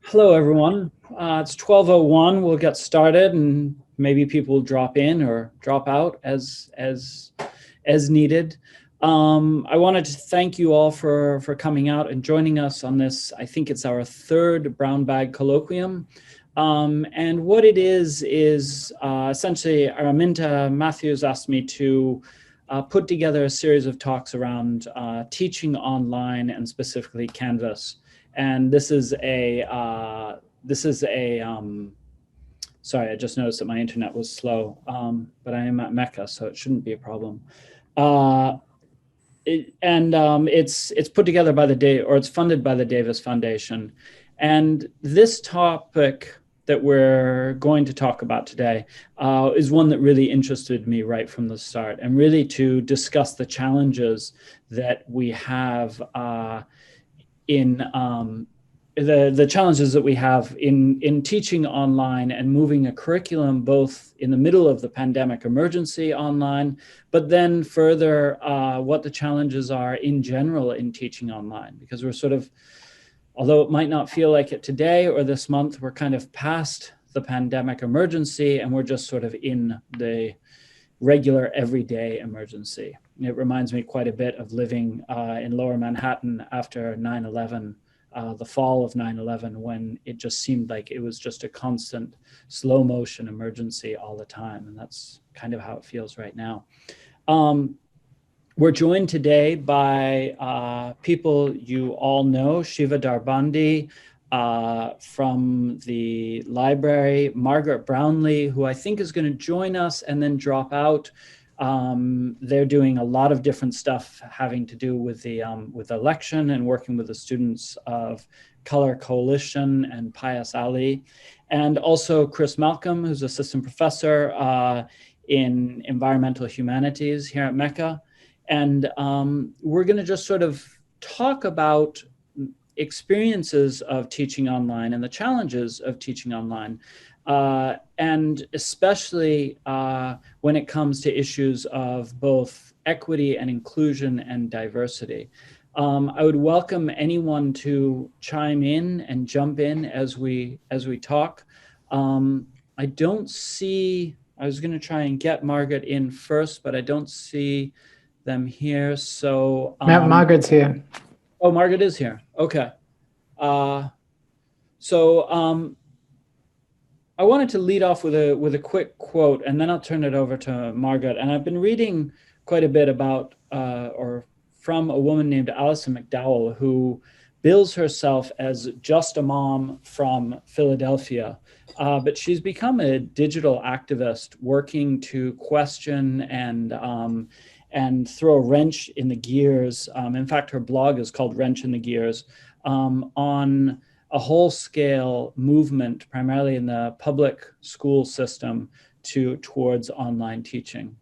Hello, everyone. It's 12:01. We'll get started, and maybe people will drop in or drop out as needed. I wanted to thank you all for coming out and joining us on this. I think it's our third Brown Bag Colloquium. And what it is essentially Araminta Matthews asked me to put together a series of talks around teaching online and specifically Canvas. And this is a sorry, I just noticed that my internet was slow, but I am at Mecca, so it shouldn't be a problem. It's put together by it's funded by the Davis Foundation. And this topic that we're going to talk about today is one that really interested me right from the start, and really to discuss the challenges that we have in the challenges that we have in teaching online and moving a curriculum both in the middle of the pandemic emergency online, but then further what the challenges are in general in teaching online, because we're sort of, although it might not feel like it today or this month, we're kind of past the pandemic emergency and we're just sort of in the regular everyday emergency. It reminds me quite a bit of living in Lower Manhattan after 9/11, the fall of 9/11, when it just seemed like it was just a constant slow motion emergency all the time. And that's kind of how it feels right now. We're joined today by people you all know: Shiva Darbandi from the library, Margaret Brownlee, who I think is going to join us and then drop out. They're doing a lot of different stuff having to do with the election and working with the students of Color Coalition and Pius Ali. And also Chris Malcolm, who's assistant professor in environmental humanities here at Mecca. And we're going to just sort of talk about experiences of teaching online and the challenges of teaching online. And especially when it comes to issues of both equity and inclusion and diversity. I would welcome anyone to chime in and jump in as we talk. I don't see, I was going to try and get Margaret in first, but I don't see them here. So Margaret's here. Oh, Margaret is here. Okay. I wanted to lead off with a quick quote, and then I'll turn it over to Margaret. And I've been reading quite a bit about or from a woman named Allison Mcdowell, who bills herself as just a mom from Philadelphia, but she's become a digital activist working to question and throw a wrench in the gears. In fact, her blog is called Wrench in the Gears, on a whole-scale movement, primarily in the public school system, towards online teaching.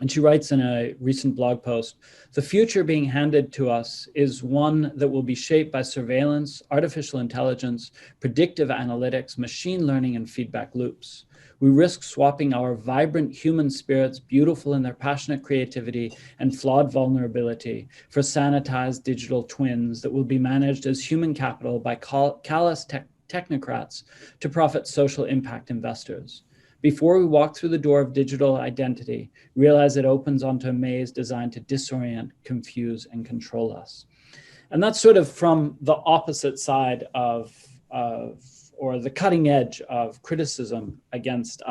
And she writes in a recent blog post, "The future being handed to us is one that will be shaped by surveillance, artificial intelligence, predictive analytics, machine learning, and feedback loops. We risk swapping our vibrant human spirits, beautiful in their passionate creativity and flawed vulnerability, for sanitized digital twins that will be managed as human capital by callous technocrats to profit social impact investors. Before we walk through the door of digital identity, realize it opens onto a maze designed to disorient, confuse, and control us." And that's sort of from the opposite side or the cutting edge of criticism against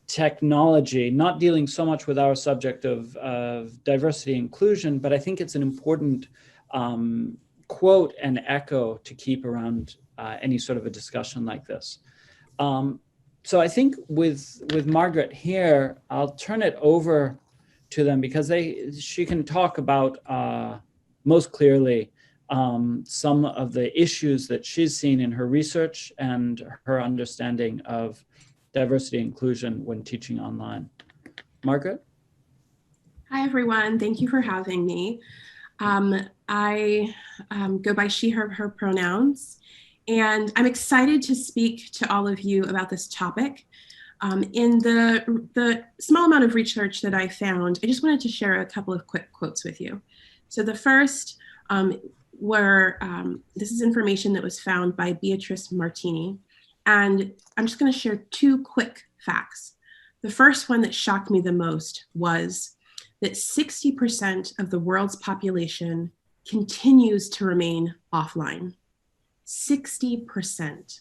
technology, not dealing so much with our subject of diversity and inclusion, but I think it's an important quote and echo to keep around any sort of a discussion like this. So I think with Margaret here, I'll turn it over to them because she can talk about most clearly some of the issues that she's seen in her research and her understanding of diversity and inclusion when teaching online. Margaret? Hi, everyone. Thank you for having me. I go by she, her pronouns, and I'm excited to speak to all of you about this topic. In the small amount of research that I found, I just wanted to share a couple of quick quotes with you. So the first where this is information that was found by Beatrice Martini. And I'm just going to share two quick facts. The first one that shocked me the most was that 60% of the world's population continues to remain offline. 60%.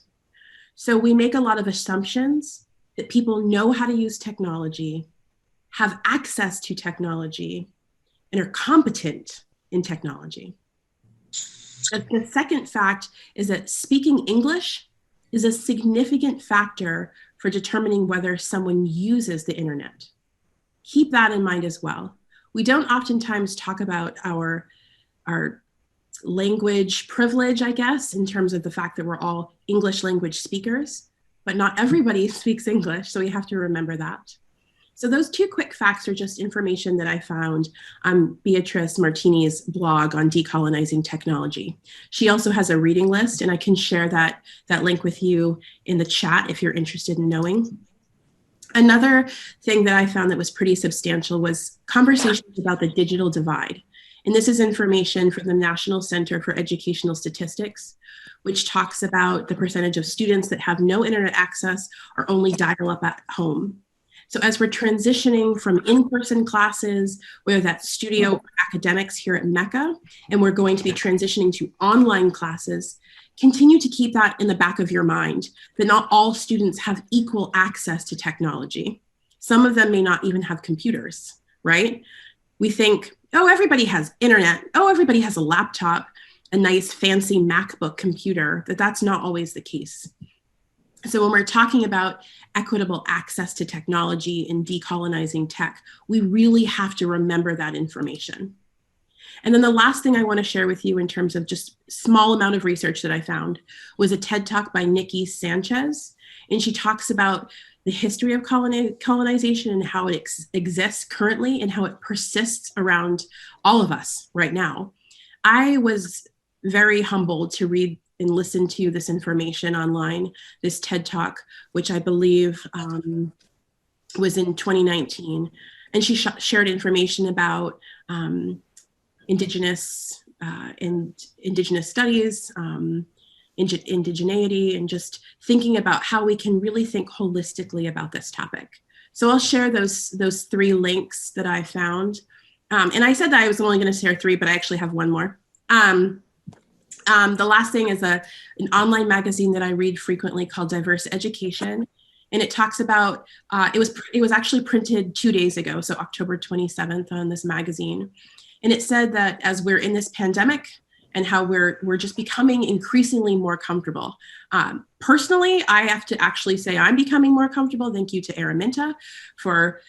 So we make a lot of assumptions that people know how to use technology, have access to technology, and are competent in technology. The second fact is that speaking English is a significant factor for determining whether someone uses the internet. Keep that in mind as well. We don't oftentimes talk about our language privilege, I guess, in terms of the fact that we're all English language speakers, but not everybody speaks English, so we have to remember that. So those two quick facts are just information that I found on Beatrice Martini's blog on decolonizing technology. She also has a reading list, and I can share that link with you in the chat if you're interested in knowing. Another thing that I found that was pretty substantial was conversations about the digital divide. And this is information from the National Center for Educational Statistics, which talks about the percentage of students that have no internet access or only dial-up at home. So as we're transitioning from in-person classes, whether that's studio or academics here at Mecca, and we're going to be transitioning to online classes, continue to keep that in the back of your mind, that not all students have equal access to technology. Some of them may not even have computers, right? We think, oh, everybody has internet. Oh, everybody has a laptop, a nice fancy MacBook computer, that's not always the case. So when we're talking about equitable access to technology and decolonizing tech, we really have to remember that information. And then the last thing I want to share with you in terms of just small amount of research that I found was a TED Talk by Nikki Sanchez. And she talks about the history of colonization and how it exists currently and how it persists around all of us right now. I was very humbled to read and listen to this information online, this TED Talk, which I believe was in 2019. And she shared information about indigenous studies, indigeneity, and just thinking about how we can really think holistically about this topic. So I'll share those three links that I found. And I said that I was only going to share three, but I actually have one more. The last thing is an online magazine that I read frequently called Diverse Education. And it talks about, it was actually printed 2 days ago, so October 27th on this magazine. And it said that as we're in this pandemic and how we're just becoming increasingly more comfortable. Personally, I have to actually say I'm becoming more comfortable. Thank you to Araminta for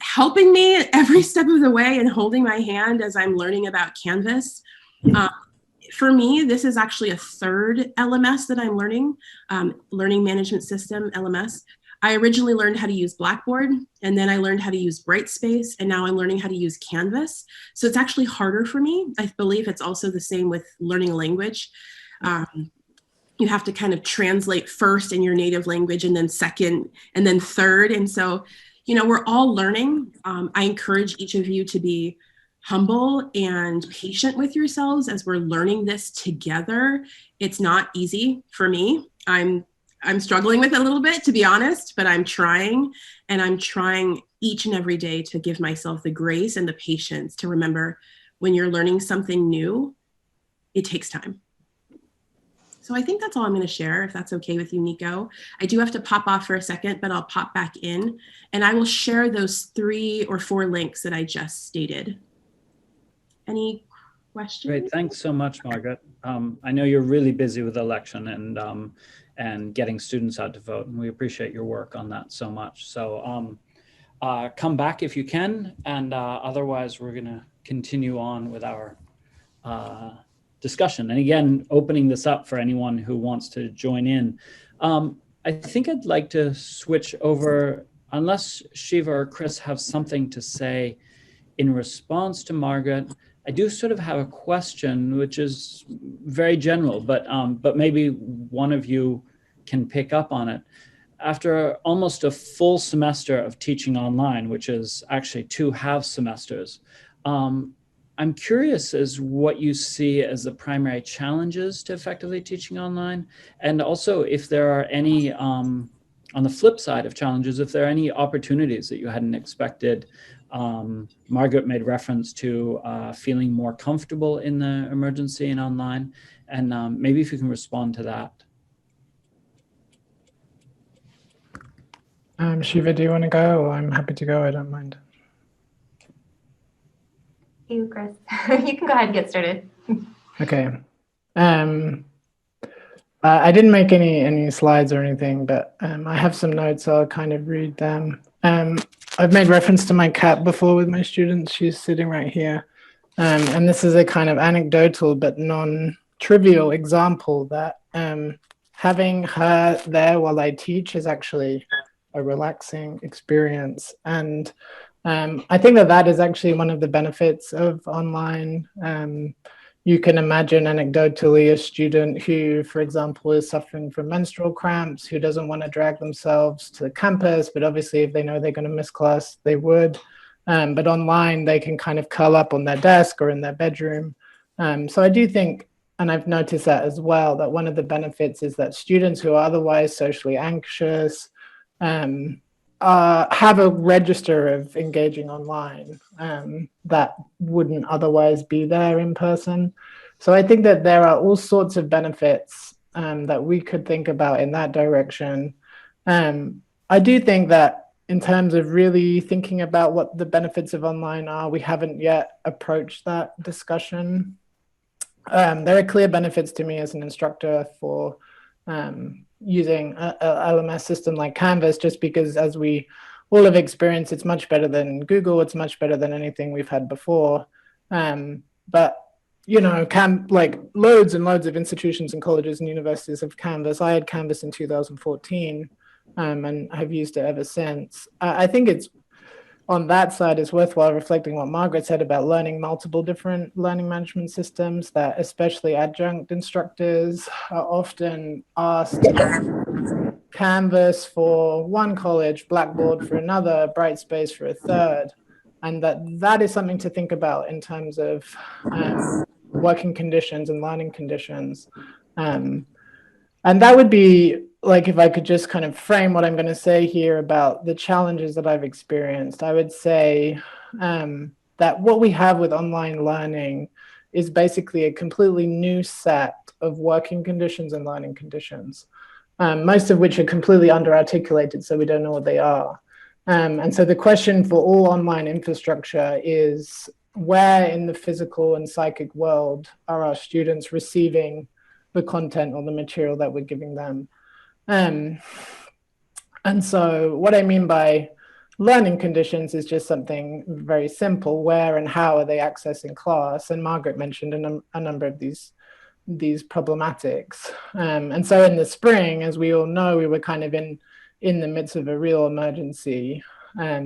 helping me every step of the way and holding my hand as I'm learning about Canvas. For me, this is actually a third LMS that I'm learning, Learning Management System, LMS. I originally learned how to use Blackboard, and then I learned how to use Brightspace, and now I'm learning how to use Canvas. So it's actually harder for me. I believe it's also the same with learning a language. You have to kind of translate first in your native language, and then second, and then third. And so, you know, we're all learning. I encourage each of you to be humble and patient with yourselves as we're learning this together. It's not easy for me. I'm struggling with it a little bit, to be honest, but I'm trying, and I'm trying each and every day to give myself the grace and the patience to remember when you're learning something new, it takes time. So I think that's all I'm going to share, if that's okay with you, Nico. I do have to pop off for a second, but I'll pop back in, and I will share those 3 or 4 links that I just stated. Any questions? Great, thanks so much, Margaret. I know you're really busy with election and getting students out to vote, and we appreciate your work on that so much. So come back if you can, and otherwise we're going to continue on with our discussion. And again, opening this up for anyone who wants to join in. I think I'd like to switch over, unless Shiva or Chris have something to say in response to Margaret. I do sort of have a question, which is very general, but maybe one of you can pick up on it. After almost a full semester of teaching online, which is actually 2 half semesters, I'm curious as what you see as the primary challenges to effectively teaching online, and also if there are any, on the flip side of challenges, if there are any opportunities that you hadn't expected. Margaret made reference to feeling more comfortable in the emergency and online, and maybe if you can respond to that. Shiva, do you want to go? Or I'm happy to go, I don't mind. You, Chris. You can go ahead and get started. Okay. I didn't make any slides or anything, but I have some notes, so I'll kind of read them. I've made reference to my cat before with my students. She's sitting right here. And this is a kind of anecdotal but non-trivial example that having her there while I teach is actually a relaxing experience. And I think that is actually one of the benefits of online. You can imagine anecdotally a student who, for example, is suffering from menstrual cramps, who doesn't want to drag themselves to the campus, but obviously if they know they're going to miss class, they would. But online, they can kind of curl up on their desk or in their bedroom. So I do think, and I've noticed that as well, that one of the benefits is that students who are otherwise socially anxious, have a register of engaging online that wouldn't otherwise be there in person. So I think that there are all sorts of benefits that we could think about in that direction. I do think that in terms of really thinking about what the benefits of online are, we haven't yet approached that discussion. There are clear benefits to me as an instructor for using a LMS system like Canvas, just because as we all have experienced, it's much better than Google, it's much better than anything we've had before. But you know, like loads and loads of institutions and colleges and universities have Canvas. I had Canvas in 2014 and have used it ever since. I think it's on that side, it's worthwhile reflecting what Margaret said about learning multiple different learning management systems, that especially adjunct instructors are often asked Canvas for one college, Blackboard for another, Brightspace for a third. And that is something to think about in terms of working conditions and learning conditions. And that would be, like, if I could just kind of frame what I'm going to say here about the challenges that I've experienced, I would say that what we have with online learning is basically a completely new set of working conditions and learning conditions, most of which are completely under-articulated, so we don't know what they are. And so the question for all online infrastructure is, where in the physical and psychic world are our students receiving the content or the material that we're giving them? And so what I mean by learning conditions is just something very simple. Where and how are they accessing class? And Margaret mentioned a number of these problematics. And so in the spring, as we all know, we were kind of in the midst of a real emergency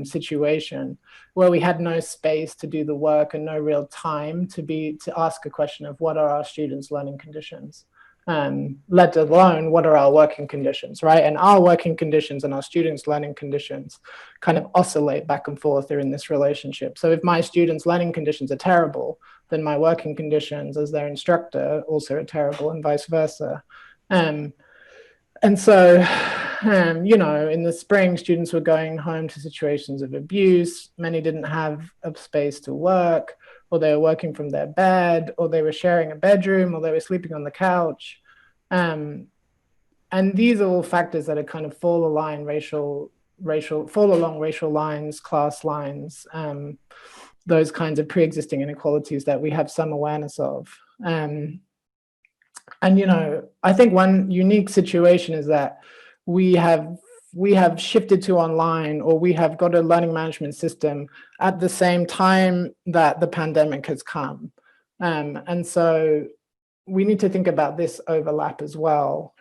situation where we had no space to do the work and no real time to ask a question of what are our students' learning conditions, let alone what are our working conditions, right? And our working conditions and our students' learning conditions kind of oscillate back and forth. They're in this relationship. So if my students' learning conditions are terrible, then my working conditions as their instructor also are terrible, and vice versa. And so, you know, in the spring, students were going home to situations of abuse. Many didn't have a space to work, or they were working from their bed, or they were sharing a bedroom, or they were sleeping on the couch. And these are all factors that are kind of fall along racial lines, class lines, those kinds of pre-existing inequalities that we have some awareness of. And, you know, I think one unique situation is that we have shifted to online, or we have got a learning management system at the same time that the pandemic has come. And so we need to think about this overlap as well,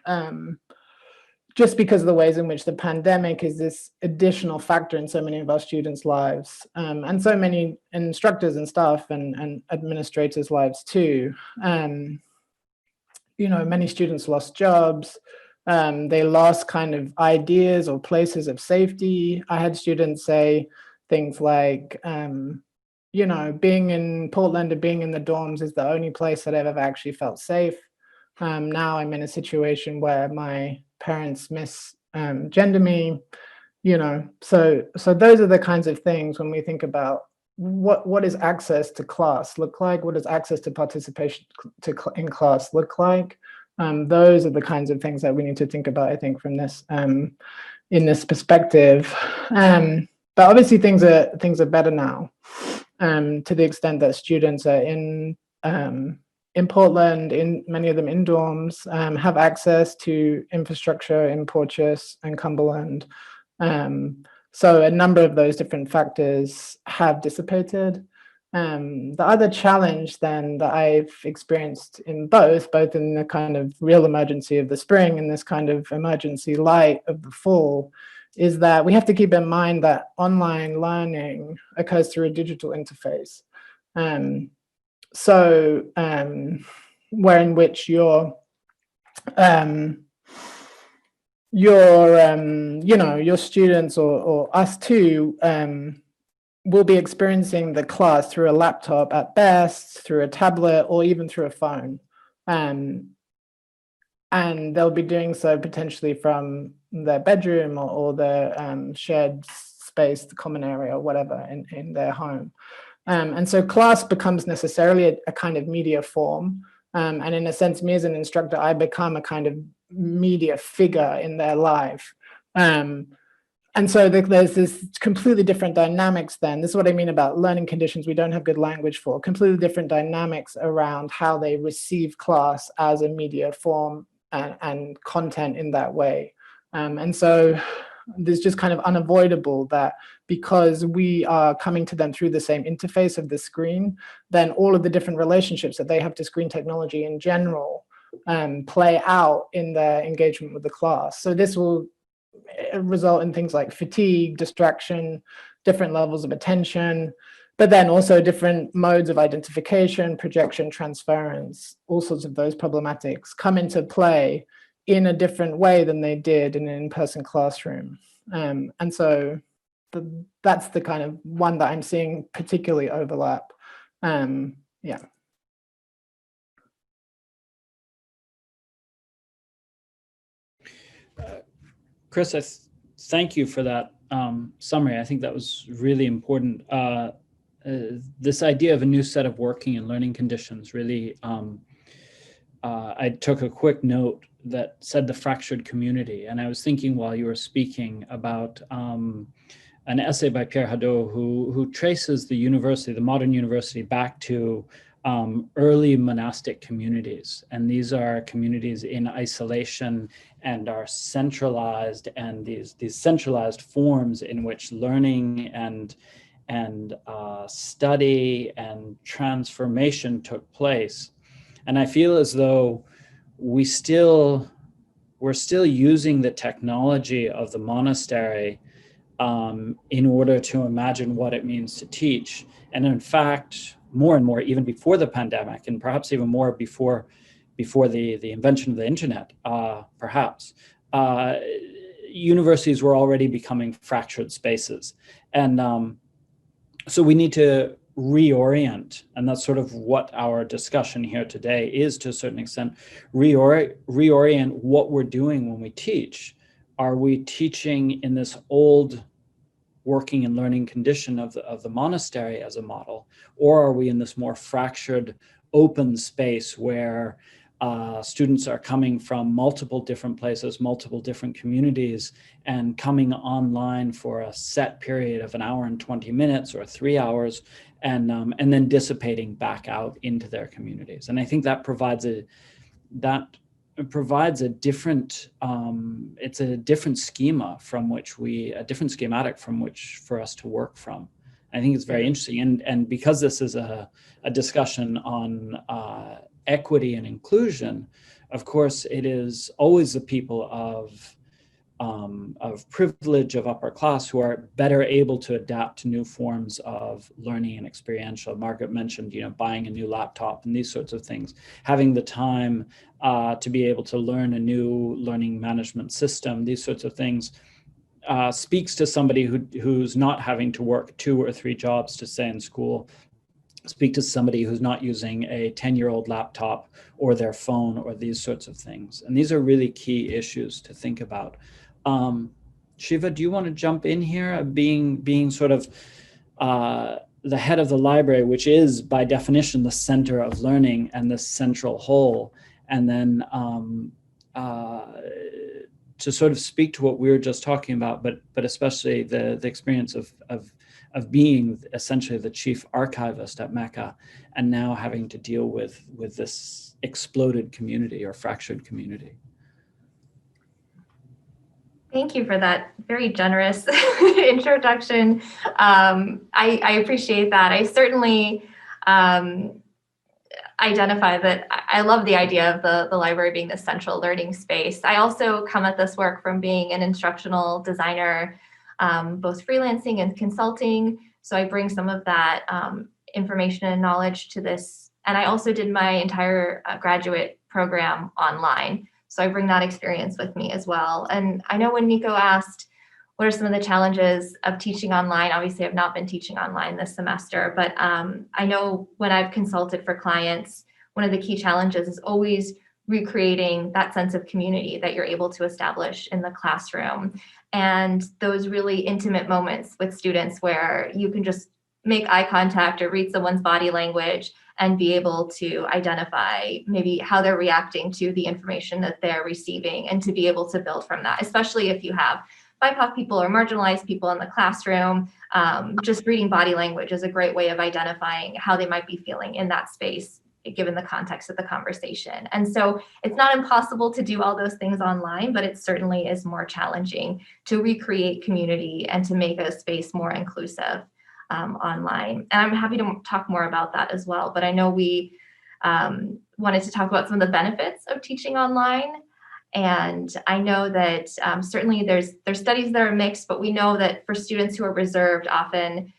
just because of the ways in which the pandemic is this additional factor in so many of our students' lives, and so many instructors and staff and administrators' lives too. You know, many students lost jobs. They lost kind of ideas or places of safety. I had students say things like, you know, being in Portland and being in the dorms is the only place that I've ever actually felt safe. Now I'm in a situation where my parents misgender me, you know, so those are the kinds of things when we think about what does access to class look like? What does access to participation in class look like? Those are the kinds of things that we need to think about, I think, from this in this perspective. But obviously things are better now, to the extent that students are in Portland, in many of them in dorms, have access to infrastructure in Porteous and Cumberland. So a number of those different factors have dissipated. The other challenge then that I've experienced in both in the kind of real emergency of the spring and this kind of emergency light of the fall, is that we have to keep in mind that online learning occurs through a digital interface. Where in which your students or us too will be experiencing the class through a laptop at best, through a tablet, or even through a phone. And they'll be doing so potentially from their bedroom or their shared space, the common area, or whatever in their home. And so class becomes necessarily a kind of media form. And in a sense, me as an instructor, I become a kind of media figure in their life. And so there's this completely different dynamics then. This is what I mean about learning conditions we don't have good language for, completely different dynamics around how they receive class as a media form and content in that way. And so there's just kind of unavoidable that because we are coming to them through the same interface of the screen, then all of the different relationships that they have to screen technology in general play out in their engagement with the class. So this will result in things like fatigue, distraction, different levels of attention, but then also different modes of identification, projection, transference, all sorts of those problematics come into play in a different way than they did in an in-person classroom. And so that's the kind of one that I'm seeing particularly overlap. Yeah. Chris, thank you for that summary. I think that was really important. This idea of a new set of working and learning conditions really, I took a quick note that said the fractured community. And I was thinking while you were speaking about an essay by Pierre Hadot who traces the university, the modern university, back to early monastic communities. And these are communities in isolation and are centralized, and these centralized forms in which learning and study and transformation took place. And I feel as though we're still using the technology of the monastery in order to imagine what it means to teach. And in fact, more and more, even before the pandemic, and perhaps even more before the invention of the internet, perhaps, universities were already becoming fractured spaces. And so we need to reorient, and that's sort of what our discussion here today is, to a certain extent, reorient what we're doing when we teach. Are we teaching in this old working and learning condition of the monastery as a model, or are we in this more fractured open space where students are coming from multiple different places, multiple different communities, and coming online for a set period of 1 hour and 20 minutes or 3 hours, and then dissipating back out into their communities? And I think that provides a different, it's a different schema from which a different schematic from which for us to work from. I think it's very interesting. And because this is a discussion on equity and inclusion, of course, it is always the people of privilege, of upper class, who are better able to adapt to new forms of learning and experiential. Margaret mentioned, buying a new laptop and these sorts of things, having the time to be able to learn a new learning management system. These sorts of things speaks to somebody who's not having to work 2 or 3 jobs to stay in school, speak to somebody who's not using a 10-year-old laptop or their phone or these sorts of things. And these are really key issues to think about. Shiva, do you want to jump in here, being sort of the head of the library, which is by definition the center of learning and the central whole, and then to sort of speak to what we were just talking about, but especially the experience of being essentially the chief archivist at Mecca, and now having to deal with this exploded community or fractured community. Thank you for that very generous introduction. I appreciate that. I certainly identify that I love the idea of the library being the central learning space. I also come at this work from being an instructional designer, both freelancing and consulting. So I bring some of that information and knowledge to this. And I also did my entire graduate program online. So I bring that experience with me as well. And I know when Nico asked, what are some of the challenges of teaching online? Obviously, I've not been teaching online this semester, but I know when I've consulted for clients, one of the key challenges is always recreating that sense of community that you're able to establish in the classroom. And those really intimate moments with students where you can just make eye contact or read someone's body language and be able to identify maybe how they're reacting to the information that they're receiving, and to be able to build from that, especially if you have BIPOC people or marginalized people in the classroom. Just reading body language is a great way of identifying how they might be feeling in that space, given the context of the conversation. And so it's not impossible to do all those things online, but it certainly is more challenging to recreate community and to make a space more inclusive online. And I'm happy to talk more about that as well. But I know we wanted to talk about some of the benefits of teaching online. And I know that certainly there's studies that are mixed, but we know that for students who are reserved, often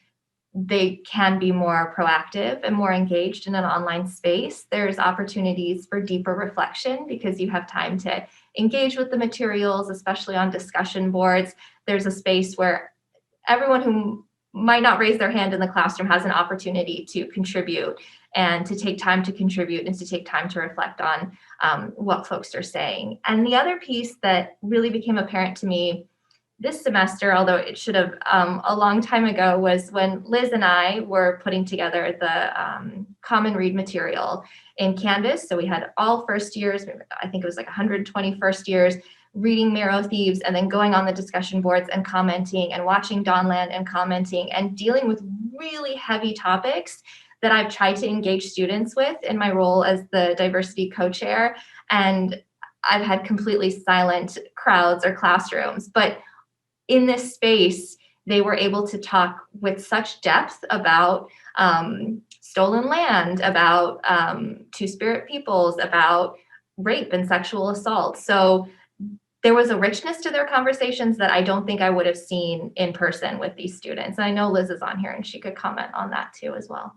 they can be more proactive and more engaged in an online space. There's opportunities for deeper reflection because you have time to engage with the materials, especially on discussion boards. There's a space where everyone who might not raise their hand in the classroom has an opportunity to contribute, and to take time to contribute and to take time to reflect on what folks are saying. And the other piece that really became apparent to me this semester, although it should have a long time ago, was when Liz and I were putting together the Common Read material in Canvas. So we had all first years, I think it was like 120 first years, reading Marrow Thieves and then going on the discussion boards and commenting and watching Dawnland and commenting and dealing with really heavy topics that I've tried to engage students with in my role as the diversity co-chair. And I've had completely silent crowds or classrooms, but in this space, they were able to talk with such depth about stolen land, about Two-Spirit peoples, about rape and sexual assault. So there was a richness to their conversations that I don't think I would have seen in person with these students. And I know Liz is on here and she could comment on that too as well.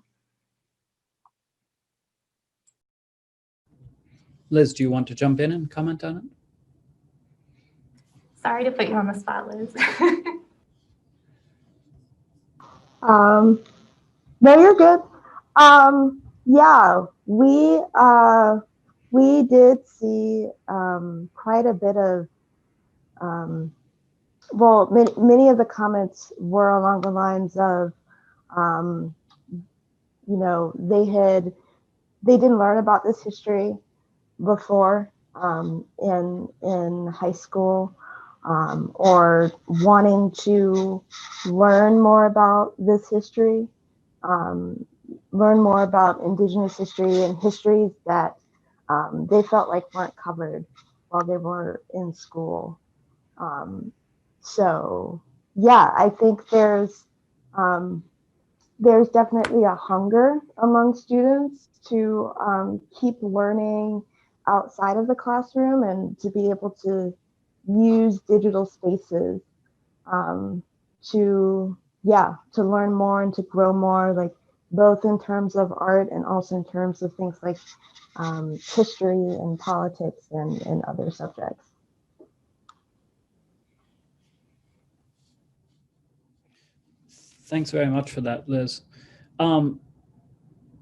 Liz, do you want to jump in and comment on it? Sorry to put you on the spot, Liz. No, you're good. Yeah, we did see quite a bit of, well, many of the comments were along the lines of, you know, they didn't learn about this history before in high school, or wanting to learn more about this history, learn more about Indigenous history and histories that they felt like weren't covered while they were in school. So yeah, I think there's definitely a hunger among students to keep learning outside of the classroom and to be able to use digital spaces to learn more and to grow more, like both in terms of art and also in terms of things like history and politics and other subjects. Thanks very much for that, Liz.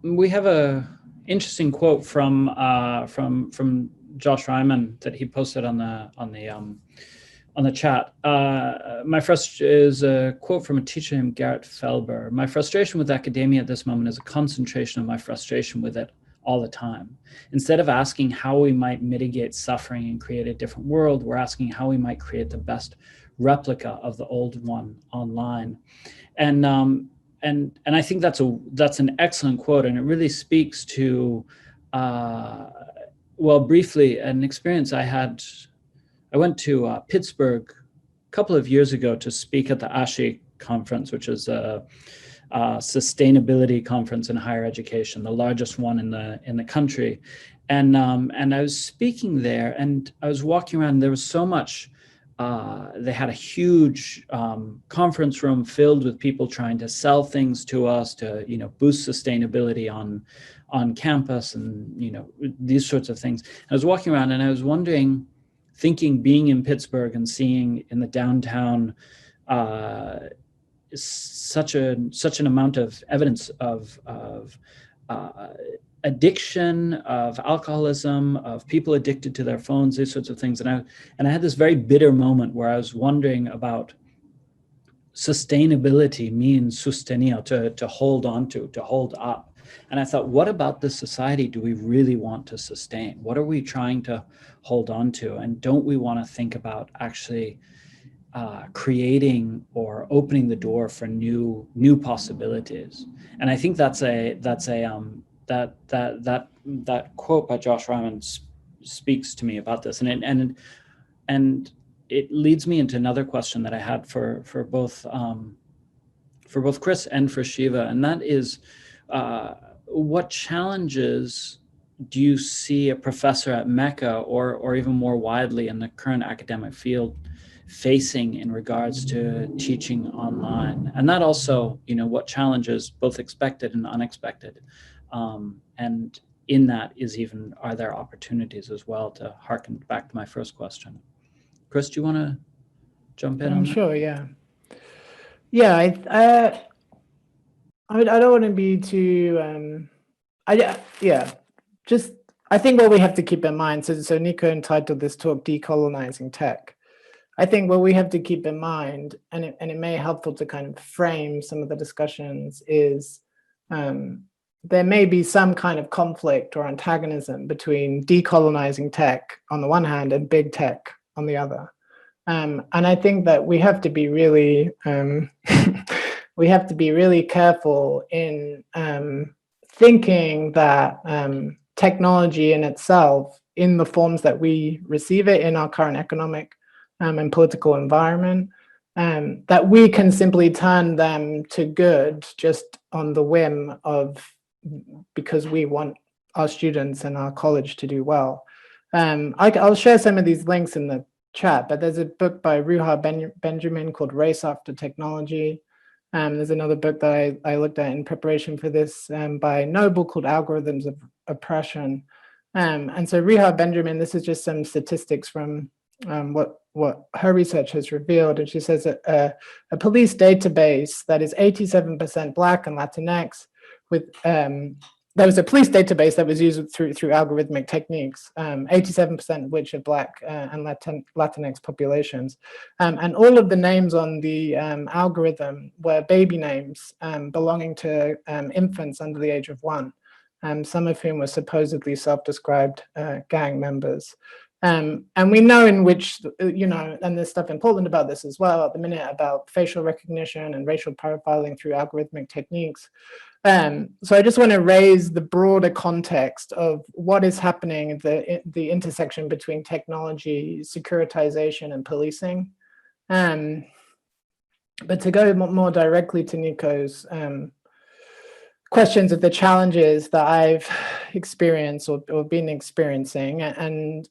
we have a interesting quote from Josh Ryman that he posted on the chat. My is a quote from a teacher named Garrett Felber. My frustration with academia at this moment is a concentration of my frustration with it all the time. Instead of asking how we might mitigate suffering and create a different world, we're asking how we might create the best replica of the old one online. And I think that's an excellent quote, and it really speaks to, well, briefly, an experience I had. I went to Pittsburgh a couple of years ago to speak at the ASHI conference, which is a sustainability conference in higher education, the largest one in the country. And I was speaking there, and I was walking around, and there was so much. They had a huge conference room filled with people trying to sell things to us to, boost sustainability on campus, and these sorts of things. I was walking around, and I was wondering, thinking, being in Pittsburgh and seeing in the downtown such an amount of evidence of addiction, of alcoholism, of people addicted to their phones, these sorts of things. And I had this very bitter moment where I was wondering about sustainability means sustenio, to hold on to hold up. And I thought, what about this society do we really want to sustain? What are we trying to hold on to? And don't we want to think about actually creating or opening the door for new possibilities? And I think that quote by Josh Ryman speaks to me about this, and it leads me into another question that I had for both Chris and for Shiva, and that is, what challenges do you see a professor at Mecca or even more widely in the current academic field facing in regards to teaching online? And that also, what challenges, both expected and unexpected, and in that are there opportunities as well, to harken back to my first question? Chris, do you want to jump in on that? Sure, yeah. Yeah, I don't want to be too, I think what we have to keep in mind, so Nico entitled this talk Decolonizing Tech. I think what we have to keep in mind, and it may be helpful to kind of frame some of the discussions, is there may be some kind of conflict or antagonism between decolonizing tech on the one hand and big tech on the other. And I think that we have to be really careful in thinking that technology in itself, in the forms that we receive it in our current economic and political environment, that we can simply turn them to good just on the whim of, because we want our students and our college to do well. I'll share some of these links in the chat, but there's a book by Ruha Benjamin called Race After Technology. There's another book that I looked at in preparation for this by Noble called Algorithms of Oppression. And so Ruha Benjamin, this is just some statistics from what her research has revealed. And she says that a police database that is 87% Black and Latinx, with there was a police database that was used through algorithmic techniques, 87% of which are Black and Latinx populations. And all of the names on the algorithm were baby names belonging to infants under the age of 1, some of whom were supposedly self-described gang members. And we know in which, and there's stuff in Portland about this as well at the minute, about facial recognition and racial profiling through algorithmic techniques. So I just want to raise the broader context of what is happening, the intersection between technology, securitization, and policing. But to go more directly to Nico's questions of the challenges that I've experienced or been experiencing, and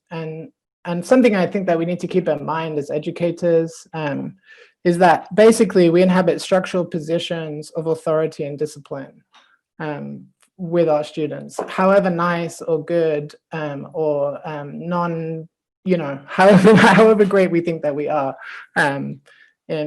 something I think that we need to keep in mind as educators, is that basically we inhabit structural positions of authority and discipline with our students, however nice or good or however great we think that we are. And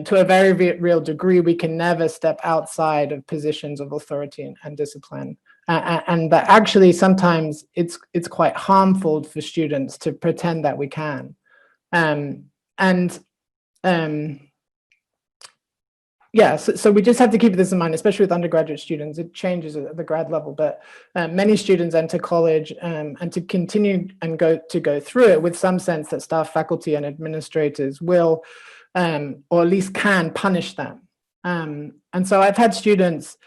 to a very real degree, we can never step outside of positions of authority and discipline. and that actually sometimes it's quite harmful for students to pretend that we can. Yeah, so we just have to keep this in mind, especially with undergraduate students. It changes at the grad level, but many students enter college and to continue and go through it with some sense that staff, faculty, and administrators will, or at least can, punish them. And so I've had students,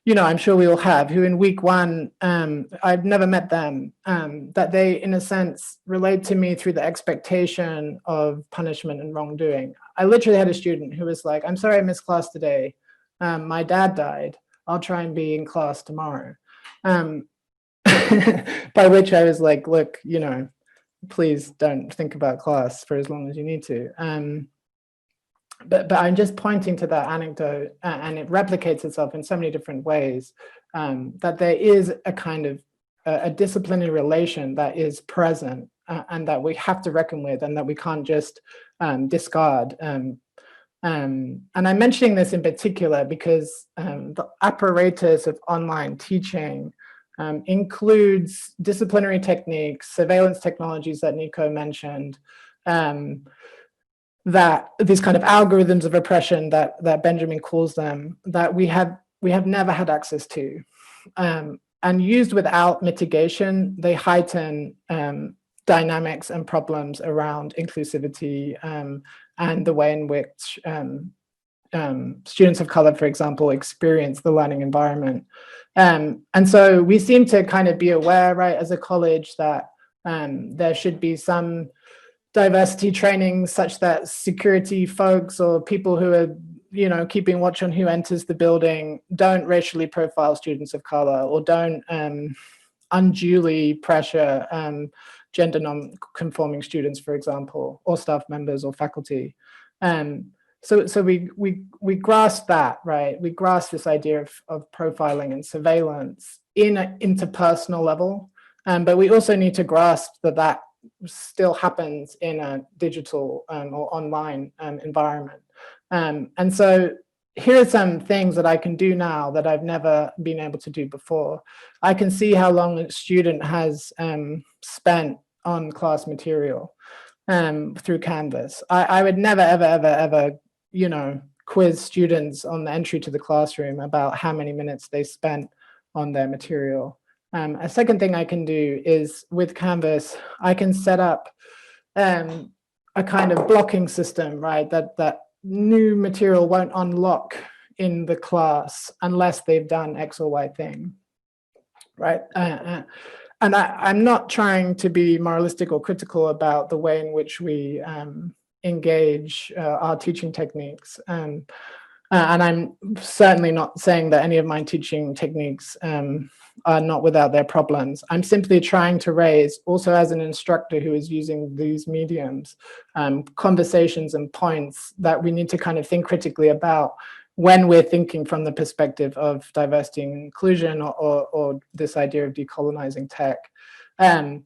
I'm sure we all have, who in week one, I've never met them, that they, in a sense, relate to me through the expectation of punishment and wrongdoing. I literally had a student who was like, I'm sorry I missed class today. My dad died. I'll try and be in class tomorrow. By which I was like, look, please don't think about class for as long as you need to. But I'm just pointing to that anecdote, and it replicates itself in so many different ways, that there is a kind of a disciplinary relation that is present, and that we have to reckon with, and that we can't just discard. And I'm mentioning this in particular because the apparatus of online teaching includes disciplinary techniques, surveillance technologies that Nico mentioned, that these kind of algorithms of oppression that Benjamin calls them, that we have never had access to. And used without mitigation, they heighten dynamics and problems around inclusivity and the way in which students of color, for example, experience the learning environment. And so we seem to kind of be aware, right, as a college, that there should be some diversity training such that security folks or people who are, keeping watch on who enters the building don't racially profile students of color, or don't unduly pressure gender non-conforming students, for example, or staff members or faculty. So we grasp that, right? We grasp this idea of profiling and surveillance in an interpersonal level, but we also need to grasp that still happens in a digital or online environment. And so here are some things that I can do now that I've never been able to do before. I can see how long a student has spent on class material through Canvas. I would never, ever, quiz students on the entry to the classroom about how many minutes they spent on their material. A second thing I can do is, with Canvas, I can set up a kind of blocking system, right? That new material won't unlock in the class unless they've done X or Y thing, right? And I'm not trying to be moralistic or critical about the way in which we engage our teaching techniques. And I'm certainly not saying that any of my teaching techniques are not without their problems. I'm simply trying to raise, also as an instructor who is using these mediums, conversations and points that we need to kind of think critically about when we're thinking from the perspective of diversity and inclusion, or this idea of decolonizing tech. And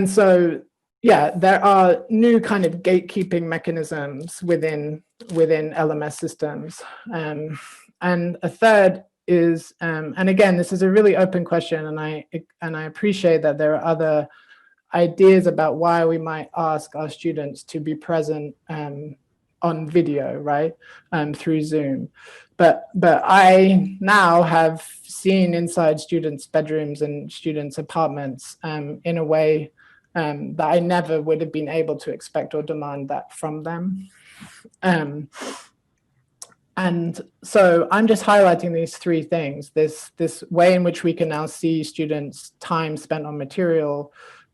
so, yeah, there are new kind of gatekeeping mechanisms within LMS systems. And a third is, and again, this is a really open question, and I appreciate that there are other ideas about why we might ask our students to be present on video, right, through Zoom. But I now have seen inside students' bedrooms and students' apartments in a way that I never would have been able to expect or demand that from them. And so I'm just highlighting these three things: this way in which we can now see students' time spent on material,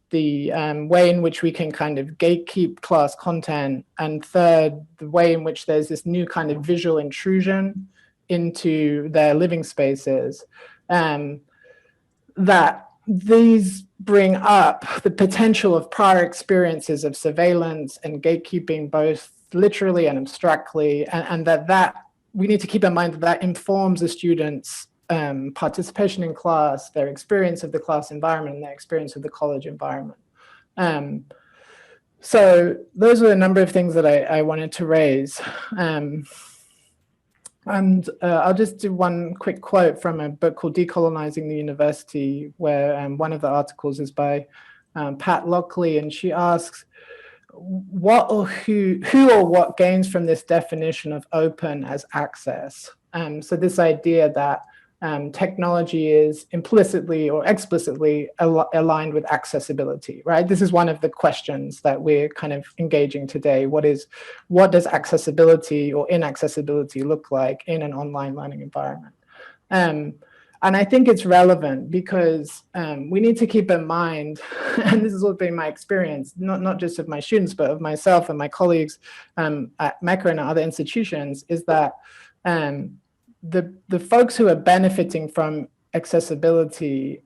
the way in which we can kind of gatekeep class content, and third, the way in which there's this new kind of visual intrusion into their living spaces, that these bring up the potential of prior experiences of surveillance and gatekeeping, both literally and abstractly, and that we need to keep in mind that informs the students' participation in class, their experience of the class environment, and their experience of the college environment. So those are a number of things that I wanted to raise. And I'll just do one quick quote from a book called Decolonizing the University, where one of the articles is by Pat Lockley, and she asks, what or who or what gains from this definition of open as access? So this idea that technology is implicitly or explicitly aligned with accessibility, right? This is one of the questions that we're kind of engaging today. What does accessibility or inaccessibility look like in an online learning environment? And I think it's relevant because we need to keep in mind, and this has all been my experience, not just of my students, but of myself and my colleagues at Mecca and other institutions, is that the folks who are benefiting from accessibility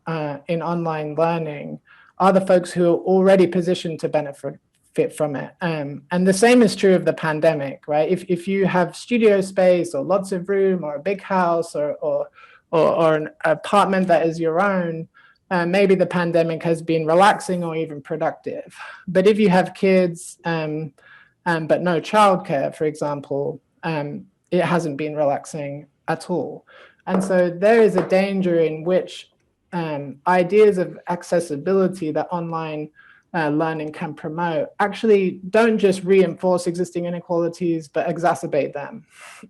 in online learning are the folks who are already positioned to benefit from it. And the same is true of the pandemic, right? If you have studio space or lots of room or a big house or an apartment that is your own, maybe the pandemic has been relaxing or even productive. But if you have kids but no childcare, for example, it hasn't been relaxing at all. And so there is a danger in which ideas of accessibility that online learning can promote actually don't just reinforce existing inequalities, but exacerbate them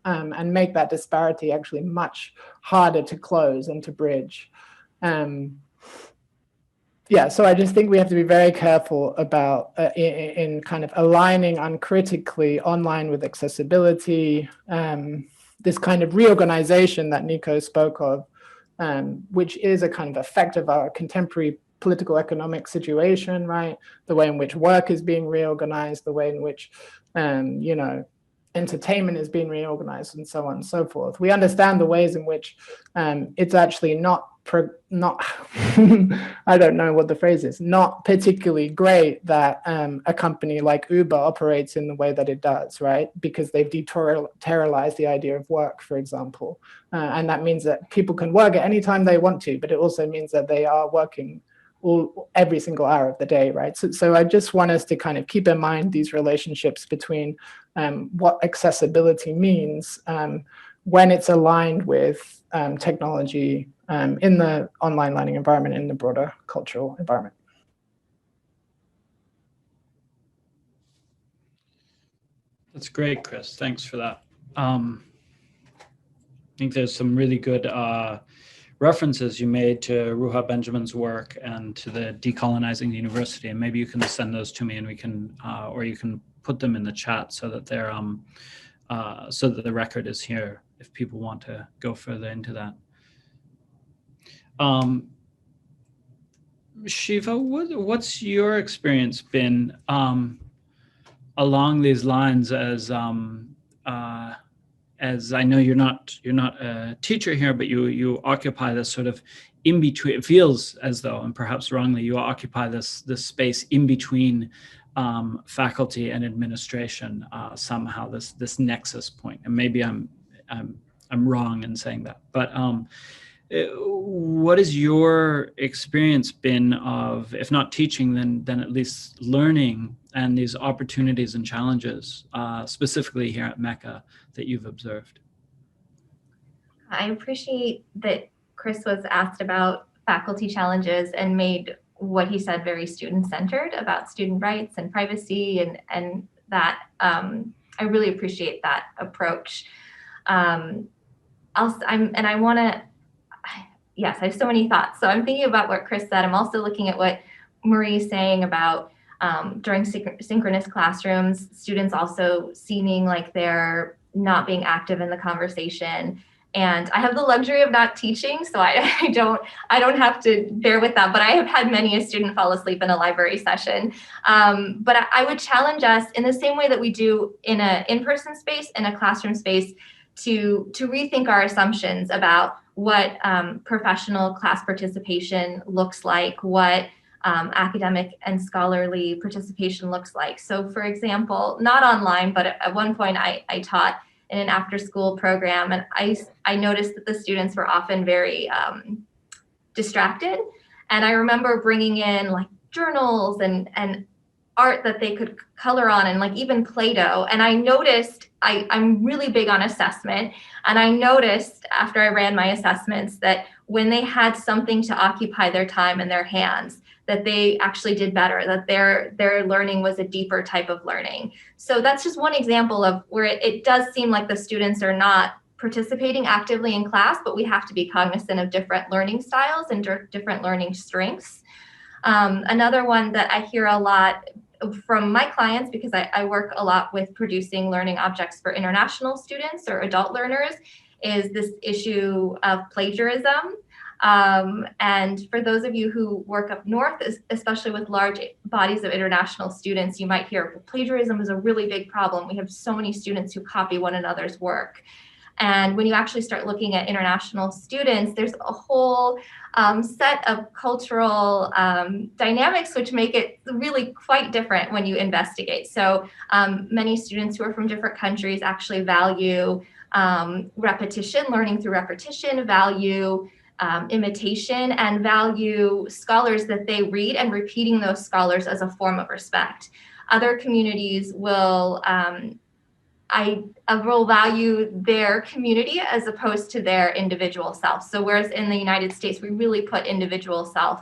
and make that disparity actually much harder to close and to bridge. Yeah, so I just think we have to be very careful about in kind of aligning uncritically online with accessibility, this kind of reorganization that Nico spoke of, which is a kind of effect of our contemporary political economic situation, right? The way in which work is being reorganized, the way in which, you know, entertainment is being reorganized, and so on and so forth. We understand the ways in which it's actually not I don't know what the phrase is, not particularly great that a company like Uber operates in the way that it does, right? Because they've deterritorialized the idea of work, for example. And that means that people can work at any time they want to, but it also means that they are working every single hour of the day, right? So I just want us to kind of keep in mind these relationships between what accessibility means when it's aligned with technology in the online learning environment, in the broader cultural environment. That's great, Chris. Thanks for that. I think there's some really good references you made to Ruha Benjamin's work and to the Decolonizing the University, and maybe you can send those to me, and we can, or you can put them in the chat so that they're, so that the record is here if people want to go further into that. Shiva, what's your experience been along these lines as I know you're not a teacher here, but you occupy this sort of in between. It feels as though, and perhaps wrongly, you occupy this space in between faculty and administration somehow. This nexus point, and maybe I'm wrong in saying that, but what has your experience been of, if not teaching, then at least learning, and these opportunities and challenges, specifically here at Mecca, that you've observed? I appreciate that Chris was asked about faculty challenges and made what he said very student-centered about student rights and privacy, and that I really appreciate that approach. Yes, I have so many thoughts. So I'm thinking about what Chris said. I'm also looking at what Marie's saying about during synchronous classrooms, students also seeming like they're not being active in the conversation. And I have the luxury of not teaching, so I don't have to bear with that, but I have had many a student fall asleep in a library session. But I would challenge us in the same way that we do in an in-person space, in a classroom space, to rethink our assumptions about what professional class participation looks like, what academic and scholarly participation looks like. So for example, not online, but at one point I taught in an after-school program, and I noticed that the students were often very distracted. And I remember bringing in like journals and art that they could color on, and like even Play-Doh. And I noticed I'm really big on assessment. And I noticed after I ran my assessments that when they had something to occupy their time and their hands, that they actually did better, that their learning was a deeper type of learning. So that's just one example of where it does seem like the students are not participating actively in class, but we have to be cognizant of different learning styles and different learning strengths. Another one that I hear a lot from my clients, because I work a lot with producing learning objects for international students or adult learners, is this issue of plagiarism. And for those of you who work up north, especially with large bodies of international students, you might hear plagiarism is a really big problem. We have so many students who copy one another's work. And when you actually start looking at international students, there's a whole set of cultural dynamics which make it really quite different when you investigate. So many students who are from different countries actually value repetition, learning through repetition, value imitation, and value scholars that they read and repeating those scholars as a form of respect. Other communities will I will value their community as opposed to their individual self. So whereas in the United States, we really put individual self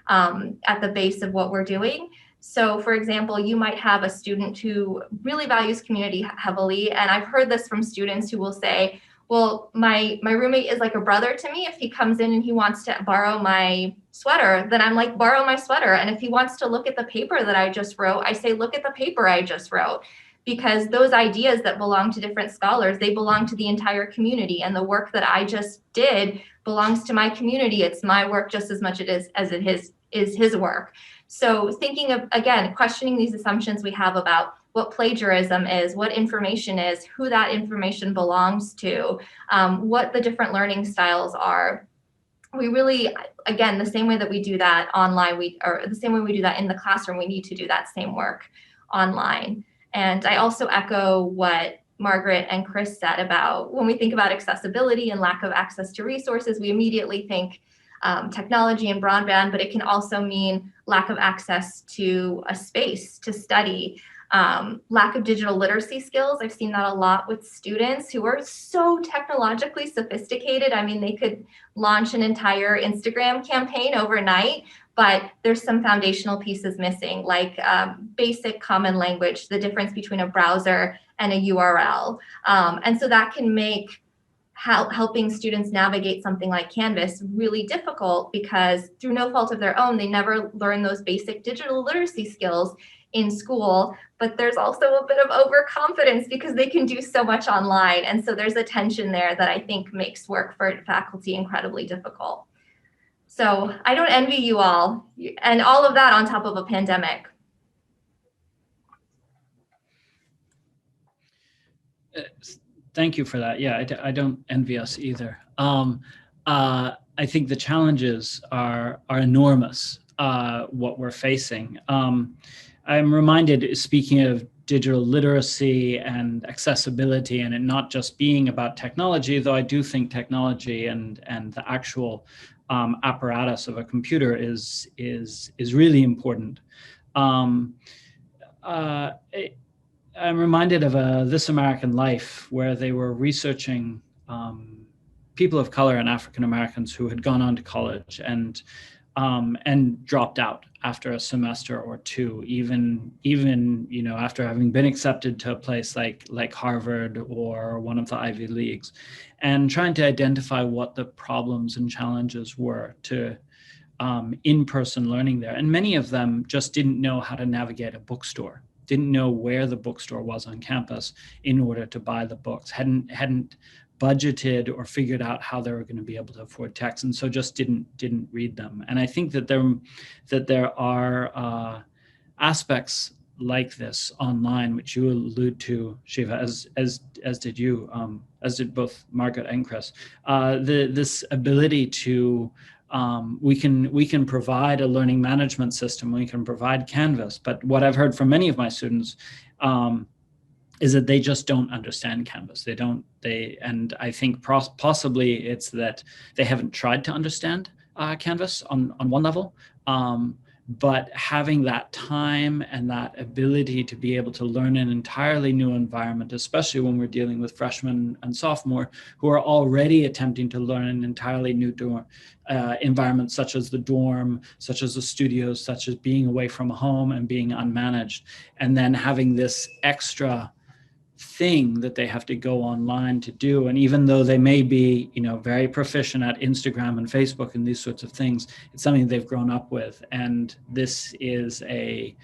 at the base of what we're doing. So for example, you might have a student who really values community heavily. And I've heard this from students who will say, well, my roommate is like a brother to me. If he comes in and he wants to borrow my sweater, then I'm like, borrow my sweater. And if he wants to look at the paper that I just wrote, I say, look at the paper I just wrote. Because those ideas that belong to different scholars, they belong to the entire community. And the work that I just did belongs to my community. It's my work just as much as it is his work. So thinking of, again, questioning these assumptions we have about what plagiarism is, what information is, who that information belongs to, what the different learning styles are. We really, again, the same way that we do that online, or the same way we do that in the classroom, we need to do that same work online. And I also echo what Margaret and Chris said about when we think about accessibility and lack of access to resources, we immediately think technology and broadband, but it can also mean lack of access to a space to study, lack of digital literacy skills. I've seen that a lot with students who are so technologically sophisticated. I mean, they could launch an entire Instagram campaign overnight, but there's some foundational pieces missing, like basic common language, the difference between a browser and a URL. And so that can make helping students navigate something like Canvas really difficult, because through no fault of their own, they never learn those basic digital literacy skills in school. But there's also a bit of overconfidence because they can do so much online. And so there's a tension there that I think makes work for faculty incredibly difficult. So I don't envy you all, and all of that on top of a pandemic. Thank you for that. Yeah, I don't envy us either. I think the challenges are enormous, what we're facing. I'm reminded, speaking of digital literacy and accessibility, and it not just being about technology, though I do think technology and the actual apparatus of a computer is really important. I'm reminded of This American Life, where they were researching people of color and African Americans who had gone on to college and dropped out after a semester or two, even after having been accepted to a place like Harvard or one of the Ivy Leagues, and trying to identify what the problems and challenges were to in-person learning there. And many of them just didn't know how to navigate a bookstore, didn't know where the bookstore was on campus in order to buy the books, hadn't budgeted or figured out how they were going to be able to afford text, and so just didn't read them. And I think that there are aspects like this online, which you allude to, Shiva, as did you, as did both Margaret and Chris. This ability to we can provide a learning management system, we can provide Canvas, but what I've heard from many of my students is that they just don't understand Canvas. And I think possibly it's that they haven't tried to understand Canvas on one level, but having that time and that ability to be able to learn an entirely new environment, especially when we're dealing with freshmen and sophomore who are already attempting to learn an entirely new environment, such as the dorm, such as the studios, such as being away from home and being unmanaged, and then having this extra thing that they have to go online to do. And even though they may be, very proficient at Instagram and Facebook and these sorts of things, it's something they've grown up with. And this is a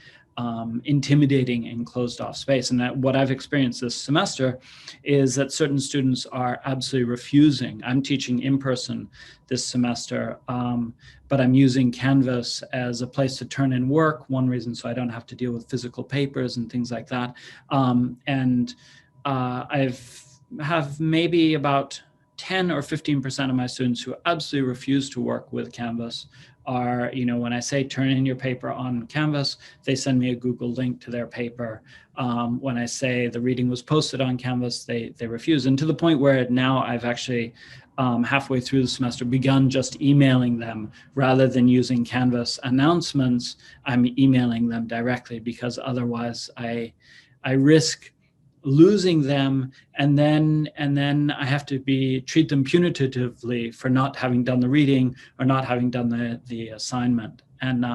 intimidating and closed off space. And that what I've experienced this semester is that certain students are absolutely refusing. I'm teaching in person this semester, but I'm using Canvas as a place to turn in work. One reason, so I don't have to deal with physical papers and things like that. Have maybe about 10 or 15% of my students who absolutely refuse to work with Canvas. Are, when I say turn in your paper on Canvas, they send me a Google link to their paper. When I say the reading was posted on Canvas, they refuse. And to the point where now I've actually, halfway through the semester, begun just emailing them rather than using Canvas announcements. I'm emailing them directly, because otherwise I risk losing them, and then I have to treat them punitively for not having done the reading or not having done the assignment. And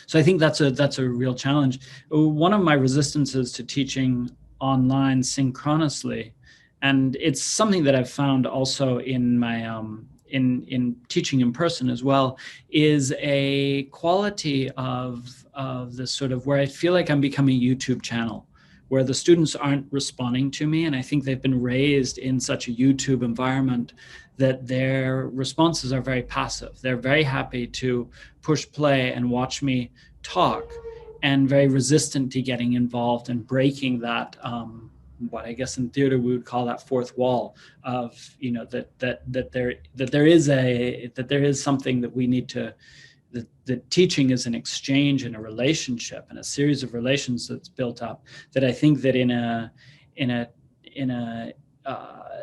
so I think that's a real challenge. One of my resistances to teaching online synchronously, and it's something that I've found also in my in teaching in person as well, is a quality of this sort of where I feel like I'm becoming a YouTube channel, where the students aren't responding to me. And I think they've been raised in such a YouTube environment that their responses are very passive. They're very happy to push play and watch me talk, and very resistant to getting involved and breaking that, what I guess in theater we would call that fourth wall of, that there is something that we need to, that teaching is an exchange and a relationship and a series of relations that's built up, that I think that in a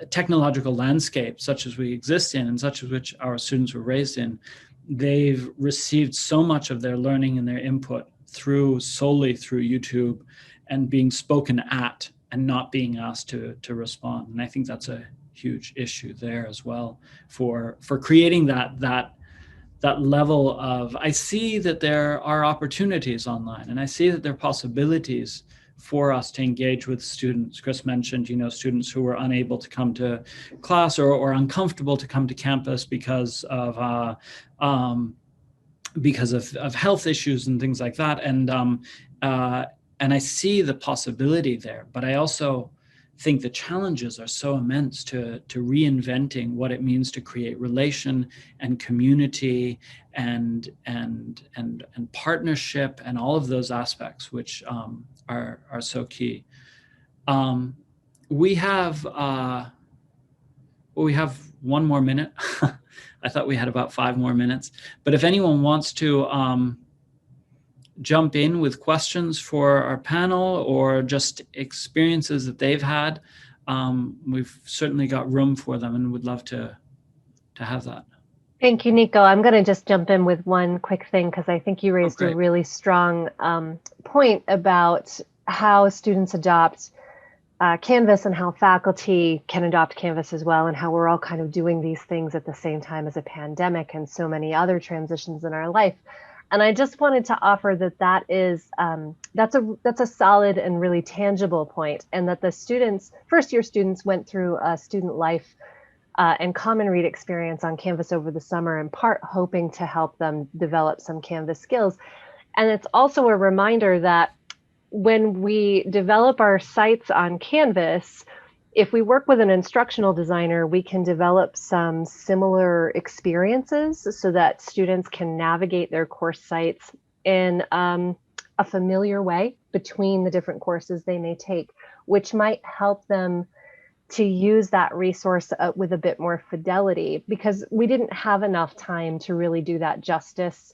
technological landscape such as we exist in, and such as which our students were raised in, they've received so much of their learning and their input solely through YouTube and being spoken at and not being asked to respond. And I think that's a huge issue there as well for creating that level of, I see that there are opportunities online, and I see that there are possibilities for us to engage with students. Chris mentioned, students who were unable to come to class or uncomfortable to come to campus because of health issues and things like that. And I see the possibility there, but I also think the challenges are so immense to reinventing what it means to create relation and community and partnership and all of those aspects, which are so key. We have 1 more minute. I thought we had about 5 more minutes, but if anyone wants to jump in with questions for our panel or just experiences that they've had, we've certainly got room for them and would love to have that. Thank you, Nico. I'm going to just jump in with one quick thing, because I think you raised a really strong point about how students adopt Canvas and how faculty can adopt Canvas as well, and how we're all kind of doing these things at the same time as a pandemic and so many other transitions in our life. And I just wanted to offer that is that's a solid and really tangible point, and that the students, first year students, went through a student life and common read experience on Canvas over the summer, in part hoping to help them develop some Canvas skills. And it's also a reminder that when we develop our sites on Canvas, if we work with an instructional designer, we can develop some similar experiences so that students can navigate their course sites in a familiar way between the different courses they may take, which might help them to use that resource with a bit more fidelity, because we didn't have enough time to really do that justice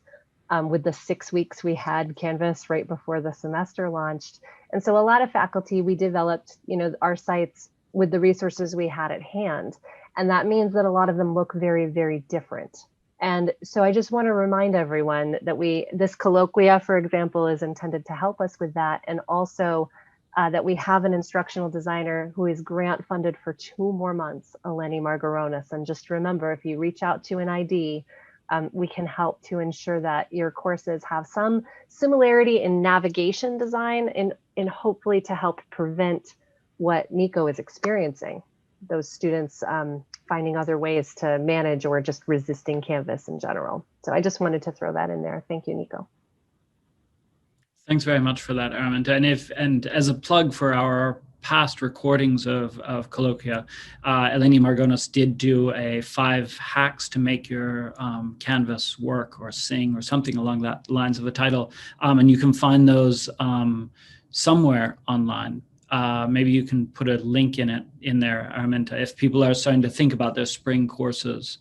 with the 6 weeks we had Canvas right before the semester launched. And so a lot of faculty, we developed, our sites with the resources we had at hand. And that means that a lot of them look very, very different. And so I just want to remind everyone that this colloquia, for example, is intended to help us with that. And also that we have an instructional designer who is grant funded for 2 more months, Eleni Margaronis. And just remember, if you reach out to an ID, we can help to ensure that your courses have some similarity in navigation design and hopefully to help prevent what Nico is experiencing, those students finding other ways to manage or just resisting Canvas in general. So I just wanted to throw that in there. Thank you, Nico. Thanks very much for that, Araminta. And as a plug for our past recordings of Colloquia, Eleni Margonis did do a 5 hacks to make your Canvas work or sing or something along that lines of a title. And you can find those somewhere online. Maybe you can put a link in there, Araminta, if people are starting to think about their spring courses.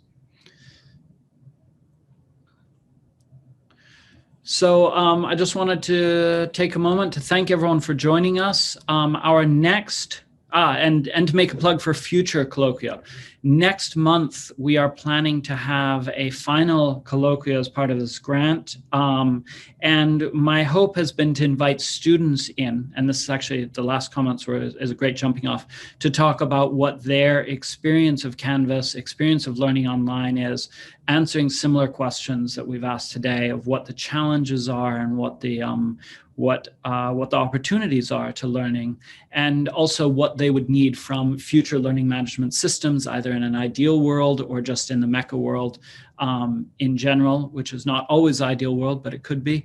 So I just wanted to take a moment to thank everyone for joining us. Our next, and to make a plug for future colloquia. Next month, we are planning to have a final colloquia as part of this grant. And my hope has been to invite students in, and this is actually the last comments is a great jumping off, to talk about what their experience of Canvas, experience of learning online is, answering similar questions that we've asked today of what the challenges are and what the opportunities are to learning, and also what they would need from future learning management systems, either in an ideal world or just in the MECA world in general, which is not always ideal world, but it could be.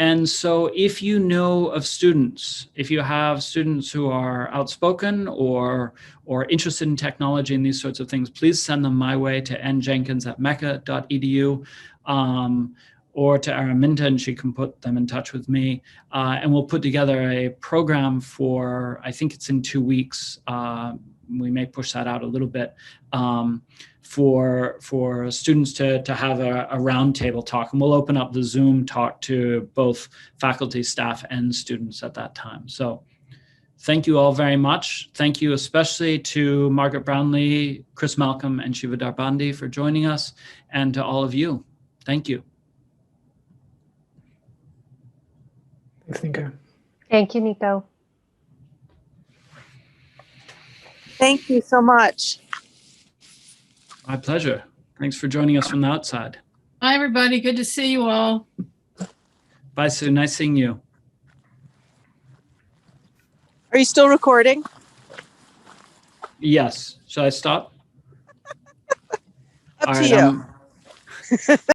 And so if you know of students, if you have students who are outspoken or interested in technology and these sorts of things, please send them my way to njenkins@meca.edu. Or to Araminta, and she can put them in touch with me. And we'll put together a program for, I think it's in 2 weeks. We may push that out a little bit for students to have a roundtable talk. And we'll open up the Zoom talk to both faculty, staff, and students at that time. So thank you all very much. Thank you especially to Margaret Brownlee, Chris Malcolm, and Shiva Darbandi for joining us, and to all of you. Thank you. Thanks, Nico. Thank you, Nico. Thank you so much. My pleasure. Thanks for joining us from the outside. Hi, everybody. Good to see you all. Bye, Sue. Nice seeing you. Are you still recording? Yes. Shall I stop? Up to you.